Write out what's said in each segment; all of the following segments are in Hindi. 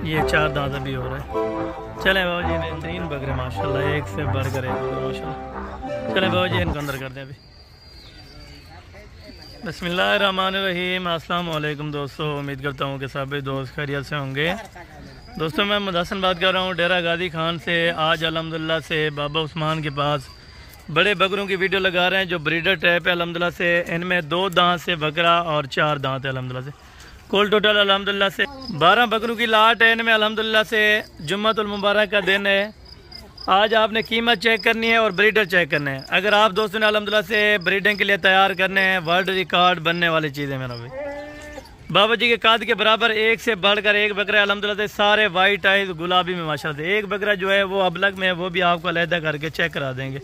ये 4 दांत अभी हो रहा है। चले बाबा जी बेहतरीन बकरे माशाल्लाह, एक से बढ़कर एक माशाल्लाह। चले बाबा जी इनको अंदर कर दें अभी। बिस्मिल्लाहिर्रहमानिर्रहीम। अस्सलाम वालेकुम दोस्तों, उम्मीद करता हूँ कि सभी दोस्त खैरियत से होंगे। दोस्तों मैं मुदस्सन बात कर रहा हूँ डेरा गाजी खान से। आज अल्हम्दुलिल्लाह से बाबा उस्मान के पास बड़े बकरों की वीडियो लगा रहे हैं जो ब्रीडर टाइप है अल्हम्दुलिल्लाह से। इनमें 2 दांत से बकरा और 4 दांत है अल्हम्दुलिल्लाह से। कुल टोटल अल्हम्दुलिल्लाह से 12 बकरों की लाट है इनमें अल्हम्दुलिल्लाह से। जुम्मतुल मुबारक का दिन है। आज आपने कीमत चेक करनी है और ब्रीडर चेक करने हैं। अगर आप दोस्तों ने अल्हम्दुलिल्लाह से ब्रीडिंग के लिए तैयार करने हैं, वर्ल्ड रिकॉर्ड बनने वाली चीज़ें मेरा भाई। बाबा जी के काद के बराबर एक से बढ़कर एक बकरा अल्हम्दुलिल्लाह से, सारे वाइट आइज गुलाबी में माशाल्लाह से। एक बकरा जो है वो अबलग में है, वो भी आपको अलहदा करके चेक करा देंगे।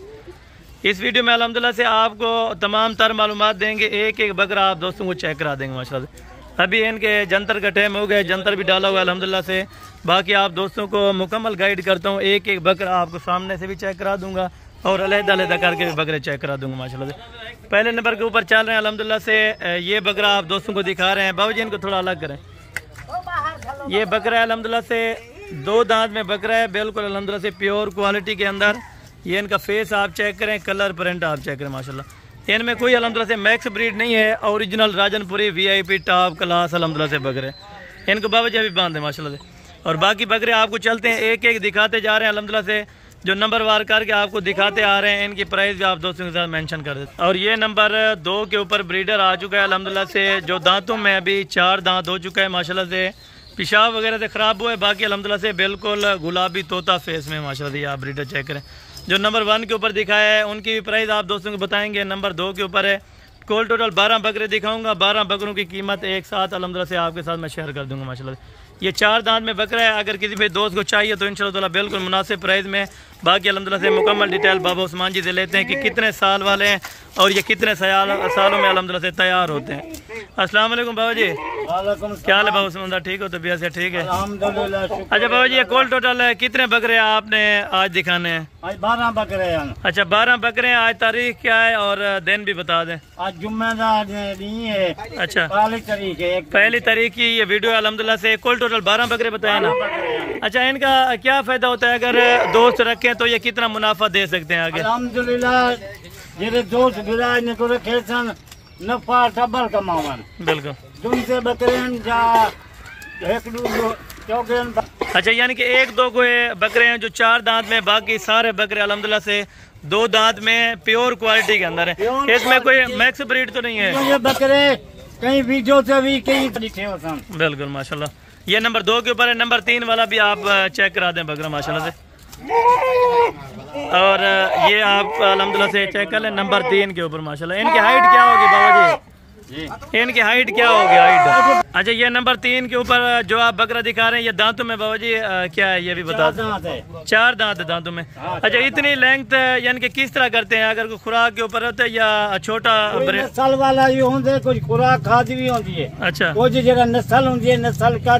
इस वीडियो में अल्हम्दुलिल्लाह से आपको तमाम तर मालूमात देंगे। एक एक बकरा आप दोस्तों को चेक करा देंगे माशाल्लाह से। अभी इनके जंतर का टाइम हो गया, जंतर भी डाला हुआ है अल्हम्दुलिल्लाह से। बाकी आप दोस्तों को मुकम्मल गाइड करता हूँ। एक एक बकरा आपको सामने से भी चेक करा दूंगा और अलहदा अलहदा करके भी बकरे चेक करा दूंगा माशाल्लाह से। पहले नंबर के ऊपर चल रहे हैं अल्हम्दुलिल्लाह से। ये बकरा आप दोस्तों को दिखा रहे हैं। बाबू जी इनको थोड़ा अलग करें। ये बकरा है अल्हम्दुलिल्लाह से, 2 दांत में बकरा है, बिल्कुल अल्हम्दुलिल्लाह से प्योर क्वालिटी के अंदर। ये इनका फेस आप चेक करें, कलर प्रिंट आप चेक करें माशाल्लाह। इनमें कोई अल्हम्दुलिल्लाह से मैक्स ब्रीड नहीं है, original Rajanpuri VIP top class अल्हम्दुलिल्लाह से बकरे। इनको बाबा जी अभी बांधे माशाल्लाह से। और बाकी बकरे आपको चलते हैं एक एक दिखाते जा रहे हैं अल्हम्दुलिल्लाह से। जो नंबर वार करके आपको दिखाते आ रहे हैं, इनकी प्राइस भी आप दोस्तों के साथ मेंशन कर देते। और ये नंबर 2 के ऊपर ब्रीडर आ चुका है अल्हम्दुलिल्लाह से। जो दांतों में अभी 4 दांत हो चुका है माशाल्लाह से। पेशाब वगैरह से ख़राब हुआ है, बाकी अल्हम्दुलिल्लाह से बिल्कुल गुलाबी तोता फेस में माशाल्लाह से। आप ब्रीडर चेक करें। जो नंबर 1 के ऊपर दिखाया है उनकी भी प्राइस आप दोस्तों को बताएंगे। नंबर 2 के ऊपर है। कुल टोटल 12 बकरे दिखाऊंगा। 12 बकरों की कीमत एक साथ अल्हम्दुलिल्लाह से आपके साथ मैं शेयर कर दूंगा माशाल्लाह से। ये 4 दांत में बकरा है। अगर किसी भी दोस्त को चाहिए तो इंशाल्लाह बिल्कुल मुनासिब प्राइस में। बाकी अल्हम्दुलिल्लाह से मुकम्मल डिटेल बाबा उस्मान जी से लेते हैं कि कितने साल वाले हैं और ये कितने सालों में अल्हम्दुलिल्लाह से तैयार होते हैं। अस्सलाम वालेकुम बाबा जी। क्या हाल है बाबा उस्मान? ठीक हो? तबीयत से ठीक है? अच्छा बाबा जी, ये कुल टोटल कितने बकरे आपने आज दिखाने हैं? आज 12 बकरे हैं। अच्छा 12 बकरे हैं। आज तारीख क्या है और दिन भी बता दें। आज जुम्मेदार नहीं है। अच्छा पहली तारीख की ये वीडियो अल्हम्दुलिल्लाह से। कुल टोटल 12 बकरे बताए ना। अच्छा इनका क्या फायदा होता है अगर दोस्त रखें तो ये कितना मुनाफा दे सकते हैं आगे? अल्हम्दुलिल्लाह जेरे दोस्त गिरा ने को रखे सन नफा डबल कमावन। बिल्कुल दुनसे बकरे जा एक दो चौकन। अच्छा यानी कि 1-2 को बकरे हैं जो 4 दांत में, बाकी सारे बकरे अल्हम्दुलिल्लाह से 2 दांत में प्योर क्वालिटी के अंदर है। इसमें कोई मैक्स ब्रीड तो नहीं है? ये बकरे कहीं वीडियो से भी कहीं लिखे हो सन। बिल्कुल माशाल्लाह। ये नंबर 2 के ऊपर है। नंबर 3 वाला भी आप चेक करा दें बकरा माशाल्लाह से। और ये आप अल्हम्दुलिल्लाह से चेक कर लें नंबर 3 के ऊपर माशाल्लाह। इनकी हाइट क्या होगी बाबा जी? इनकी हाइट क्या होगी? हाइट अच्छा ये नंबर 3 के ऊपर जो आप बकरा दिखा रहे हैं ये दांतों में बाबा जी क्या है ये भी बता दें। 4 दांत है दांतों में। अच्छा इतनी लेंथ यानी कि किस तरह करते हैं? अगर कोई खुराक के ऊपर होता है या छोटा नस्ल वाला ये होंगे, कुछ खुराक खाद भी होती है। अच्छा कुछ जगह नस्ल होती है, नस्ल का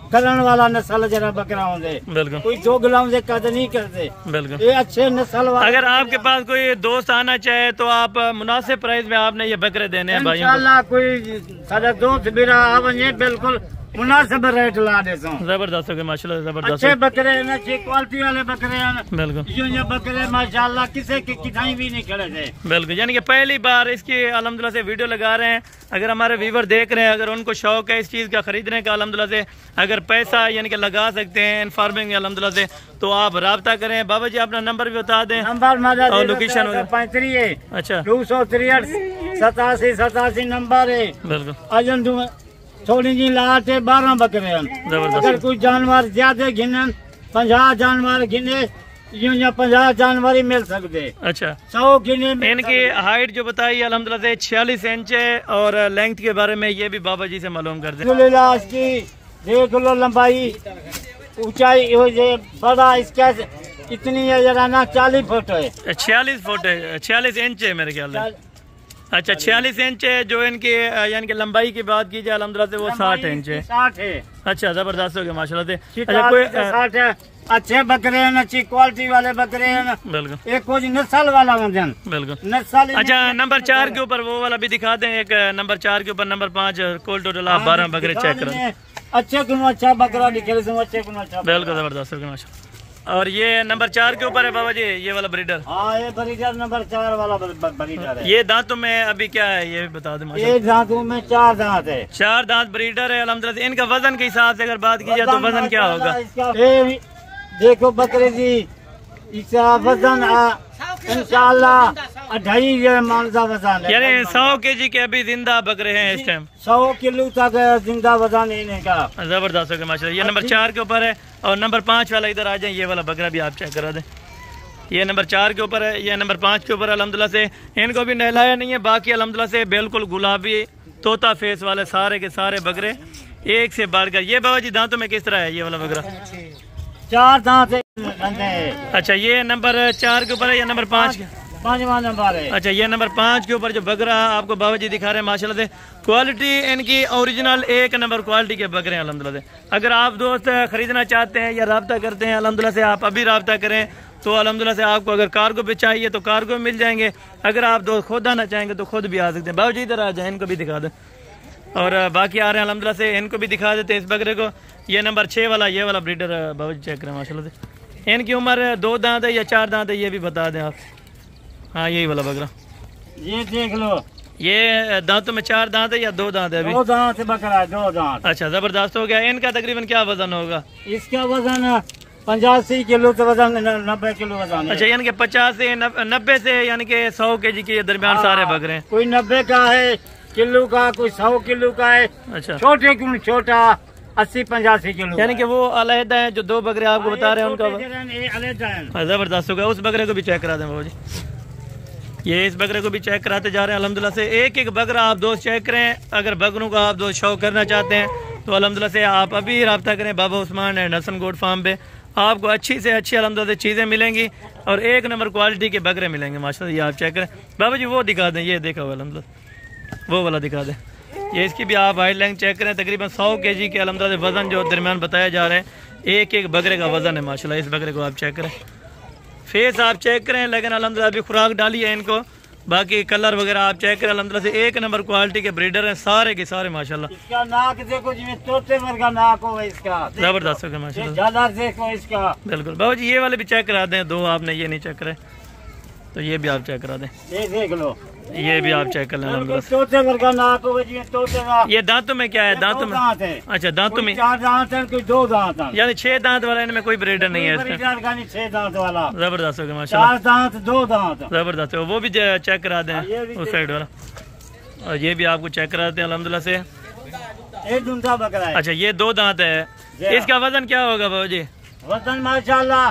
करण वाला नस्ल जरा बकरा होंगे। बिल्कुल कोई दोगलाओं से कद नहीं करते। बिल्कुल ये अच्छे नस्ल वाले। अगर आपके पास कोई दोस्त आना चाहे तो आप मुनासिब प्राइस में आपने ये बकरे देने हैं भाई? इंशाल्लाह कोई सारा दोस्त मेरा आवे बिल्कुल मुनासिब रेट ला देता हूँ। जबरदस्त हो गए माशाल्लाह, जबरदस्त। अच्छे बकरे हैं, अच्छी क्वालिटी वाले बकरे हैं। बिल्कुल ये बकरे माशाल्लाह किसी की किताई भी नहीं खड़े थे। बिल्कुल यानी कि पहली बार इसकी अल्हम्दुलिल्लाह से वीडियो लगा रहे हैं। अगर हमारे व्यूवर देख रहे हैं, अगर उनको शौक है इस चीज़ का खरीदने का अल्हम्दुलिल्लाह से, अगर पैसा यानी कि लगा सकते हैं इन फार्मिंग में अल्हम्दुलिल्लाह से, तो आप रब्ता करें। बाबा जी अपना नंबर भी बता दें और लोकेशन। 35 है। अच्छा 263 87 नंबर है। बिल्कुल अजन थोड़ी जी लाट है। 12 बकरे हैं। अगर कोई जानवर ज्यादा गिने 50 जानवर गिने या 50 जानवर ही मिल सकते। अच्छा 100 गिने। इनकी हाइट जो बताई अल्हम्दुलिल्लाह से 46 इंच है। और लेंथ के बारे में ये भी बाबा जी से मालूम कर दें। इसकी देख लो लंबाई ऊंचाई बड़ा इसका इतनी है जरा ना 40 फुट है। 46 फुट है, 46 इंच है मेरे ख्याल में। अच्छा 46 इंच है। जो इनकी यानी कि लंबाई की बात की जाए अल्हम्दुलिल्लाह से वो 60 इंच है। 60 है। अच्छा जबरदस्त हो गया माशाल्लाह से। अच्छा कोई 60 है। अच्छे बकरे हैं, अच्छी क्वालिटी वाले बकरे हैं। बिल्कुल एक कुछ नस्ल वाला वजन। बिल्कुल नस्ल। अच्छा नंबर 4 के ऊपर वो वाला भी दिखा दें। एक नंबर 4 के ऊपर नंबर 5 कुल टोटल आप 12 बकरे चेक करें। अच्छे गुण अच्छा बकरा निकले से अच्छे गुण अच्छा। बिल्कुल जबरदस्त माशाल्लाह। और ये नंबर 4 के ऊपर है बाबा जी ये वाला ब्रीडर। हाँ ये ब्रीडर नंबर 4 वाला ब्रीडर है। ये दांतों में अभी क्या है ये भी बता दें। ये दांतों में 4 दांत है। 4 दांत ब्रीडर है अल्हम्दुलिल्लाह। इनका वजन के हिसाब से अगर बात की जाए तो वजन क्या होगा? देखो बकरे जी इसका वजन इंशाअल्लाह 2.5 मानसा वजन है। यानी 100 kg के अभी जिंदा बकरे हैं इस टाइम। 100 किलो तक जिंदा वजन इनका। जबरदस्त है माशाल्लाह। ये नंबर 4 के ऊपर है। और नंबर 5 वाला इधर आ जाए ये वाला बकरा भी आप चेक करा दें। ये नंबर 4 के ऊपर है, ये नंबर 5 के ऊपर अल्हम्दुलिल्लाह से। इनको भी नहलाया नहीं है, बाकी अल्हम्दुलिल्लाह से बिल्कुल गुलाबी तोता फेस वाले सारे के सारे बकरे एक से बढ़कर। ये बाबा जी दांतों में किस तरह है ये वाला बकरा? 4 दांत है। अच्छा ये नंबर 4 के ऊपर है या नंबर 5? 5वां नंबर है। अच्छा ये नंबर 5 के ऊपर जो बकरा आपको बाबा जी दिखा रहे हैं माशाल्लाह से क्वालिटी इनकी ओरिजिनल 1 नंबर क्वालिटी के बकरे हैं अल्हम्दुलिल्लाह से। अगर आप दोस्त खरीदना चाहते हैं या रब्ता करते हैं अल्हम्दुलिल्लाह से आप अभी रब्ता करें तो अल्हम्दुलिल्लाह से आपको अगर कार्गो पे चाहिए तो कार्गो मिल जाएंगे। अगर आप दोस्त खुद आना चाहेंगे तो खुद भी आ सकते हैं। बाबा जी इधर आ जाए इनको भी दिखा दें। और बाकी आ रहे हैं अल्हम्दुलिल्लाह से इनको भी दिखा देते हैं इस बकरे को। ये नंबर 6 वाला ये वाला ब्रीडर बाबा जी चेक करें माशाल्लाह से। इनकी उम्र 2 दांत है या 4 दांत है ये भी बता दें आप। हाँ यही वाला बकरा ये देख लो। ये दांतों में 4 दांत है या 2 दांत है अभी? 2 दांत बकरा है, 2 दांत। अच्छा जबरदस्त हो गया। इनका तकरीबन क्या वजन होगा? इसका वजन 85 किलो से वजन 90 किलो वजन। अच्छा यानी कि 50 से 90 से यानी कि 100 kg के दरमियान सारे बकरे हैं। कोई 90 का है किलो का, कोई 100 किलो का है। अच्छा छोटे क्यों छोटा 80-85 किलो यानी कि वो अलहदा है जो 2 बकरे आपको बता रहे हैं उनका जबरदस्त होगा। उस बकरे को भी चेक करा दें बाबू जी। ये इस बकरे को भी चेक कराते जा रहे हैं अल्हम्दुलिल्लाह से। एक एक बकरा आप दोस्त चेक करें। अगर बकरों का आप दोस्त शौक करना चाहते हैं तो अल्हम्दुलिल्लाह से आप अभी रब्ता करें Baba Usman and Hasan goat farm पे। आपको अच्छी से अच्छी अल्हम्दुलिल्लाह से चीज़ें मिलेंगी और 1 नंबर क्वालिटी के बकरे मिलेंगे माशाल्लाह। ये आप चेक करें बाबा जी। वो दिखा दें ये देखा हुआ अल्हम्दुलिल्लाह वो वाला दिखा दें। ये इसकी भी आप हाइट लेंथ चेक करें। तकरीबन 100 kg के अल्हम्दुलिल्लाह से वज़न जो दरमियान बताया जा रहा है एक एक बकरे का वज़न है माशाल्लाह। इस बकरे को आप चेक करें। फेस आप चेक करें लेकिन अल्हम्दुलिल्लाह अभी खुराक डाली है इनको। बाकी कलर वगैरह आप चेक करें अल्हम्दुलिल्लाह से 1 नंबर क्वालिटी के ब्रीडर हैं सारे के सारे माशाल्लाह। इसका नाक देखो जिसमें तोते वर्गा नाक हो इसका। जबरदस्त हो गया माशाल्लाह। झालर देखो इसका। बिल्कुल बाबू जी ये वाले भी चेक करा दें। 2 आपने ये नहीं चेक करे तो ये भी आप चेक करा दें। ये देख लो ये भी आप चेक कर लें। तोते वर्गा नाक हो तोते का। ये दांतों में क्या है? दांतों में अच्छा दांतों में 4 दांत है कोई 2 दांत है। यानी 6 दांत वाला इनमें कोई ब्रीडर नहीं है। 6 दांत वाला जबरदस्त हो गया माशाल्लाह। 4 दांत 2 दांत जबरदस्त है। वो भी चेक करा दें उस साइड वाला। और ये भी आपको चेक करा देते हैं अल्हम्दुलिल्लाह से। एक दूसरा बकरा है। अच्छा ये 2 दांत है। इसका वजन क्या होगा बाबू जी? वजन माशाल्लाह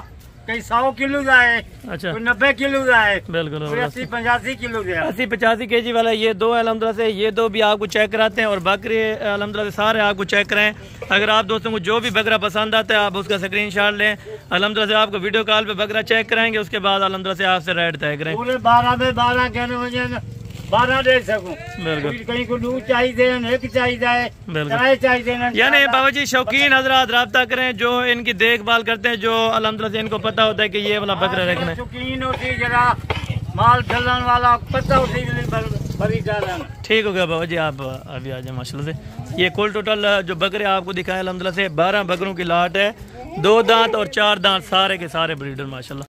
कई 100 किलो का है। अच्छा 90 किलो का है। बिल्कुल 80-85 किलो का 80-85 kg वाला ये 2 है अल्हम्दुलिल्लाह से। ये 2 भी आपको चेक कराते हैं और बकरे अल्हम्दुलिल्लाह से सारे आपको चेक कराएं। अगर आप दोस्तों को जो भी बकरा पसंद आता है आप उसका स्क्रीनशॉट लें। अल्हम्दुलिल्लाह से आपको वीडियो कॉल पे बकरा चेक कराएंगे। उसके बाद अल्हम्दुलिल्लाह से आपसे रेट तय करें। पूरे 12 में 12 कहने वजह 12 दे सकूं। बिल्कुल कहीं को दूध चाहिए एक चाहिए यानी बाबा जी शौकीन हजरात रब्ता करें जो इनकी देखभाल करते हैं जो अल्हम्दुलिल्लाह से इनको पता होता है कि ये वाला बकरा रखना है। शौकीन होती जरा माल ढलन वाला पता होती ठीक हो गया बाबा जी। आप अभी आ जाए माशाल्लाह से। ये कुल टोटल जो बकरे आपको दिखाए अल्हम्दुलिल्लाह से 12 बकरों की लाट है। 2 दांत और 4 दांत सारे के सारे ब्रीडर माशाल्लाह।